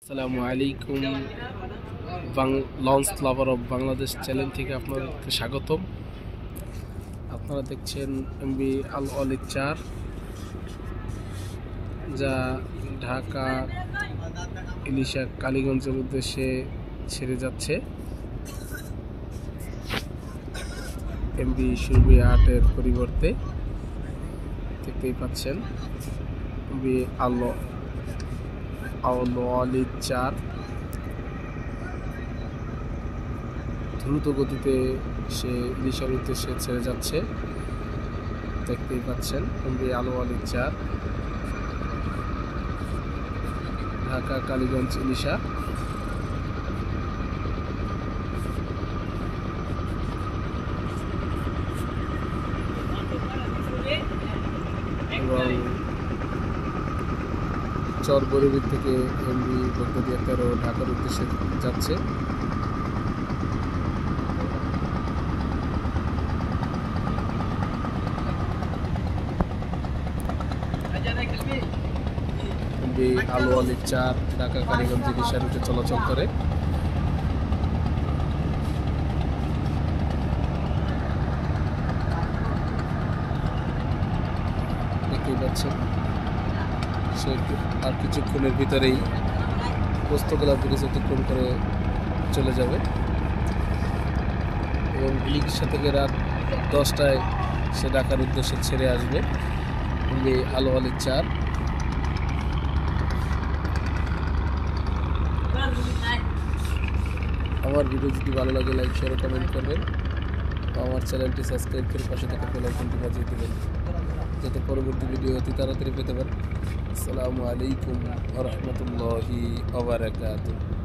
আসসালামু আলাইকুম। Launch lover of Bangladesh channel থেকে আপনাদেরকে স্বাগতম। আপনারা দেখছেন এমবি আল ওয়ালিদ 4, যা ঢাকা ইলিশা কালীগঞ্জের উদ্দেশ্যে ছেড়ে যাচ্ছে। এমবি সুরভি 8-এর পরিবর্তে দেখতেই পাচ্ছেন এমবি আল ওয়ালিদ 4 দ্রুত গতিতে সে ইলিশার উদ্দেশ্যে ছেড়ে যাচ্ছে। দেখতেই পাচ্ছেন এমবি আল ওয়ালিদ 4 ঢাকা কালীগঞ্জ ইলিশা। এবং চরবরবী থেকে এমবি বগদাদিয়া 13 ঢাকার উদ্দেশ্যে যাচ্ছে। এমবি আল ওয়ালিদ 4 ঢাকা কালীগঞ্জ ইলিশা রুটে চলাচল করে। দেখতেই পাচ্ছেন সে আর কিছুক্ষণের ভিতরেই পোস্তগোলা ব্রিজ অতিক্রম করে চলে যাবে এবং ইলিশা থেকে রাত 10টায় সে ঢাকার উদ্দেশ্যে ছেড়ে আসবে। এমবি আল ওয়ালিদ 4। আমার ভিডিও যদি ভালো লাগে লাইক শেয়ার ও কমেন্ট করবেন। আমার চ্যানেলটি সাবস্ক্রাইব করে পাশে থাকা বেল আইকনটি বাজিয়ে দেবেন যাতে পরবর্তী ভিডিও অতি তাড়াতাড়ি পেতে পারেন। আসসালামু আলাইকুম ওয়া রাহমাতুল্লাহি ওয়া বারাকাতুহু।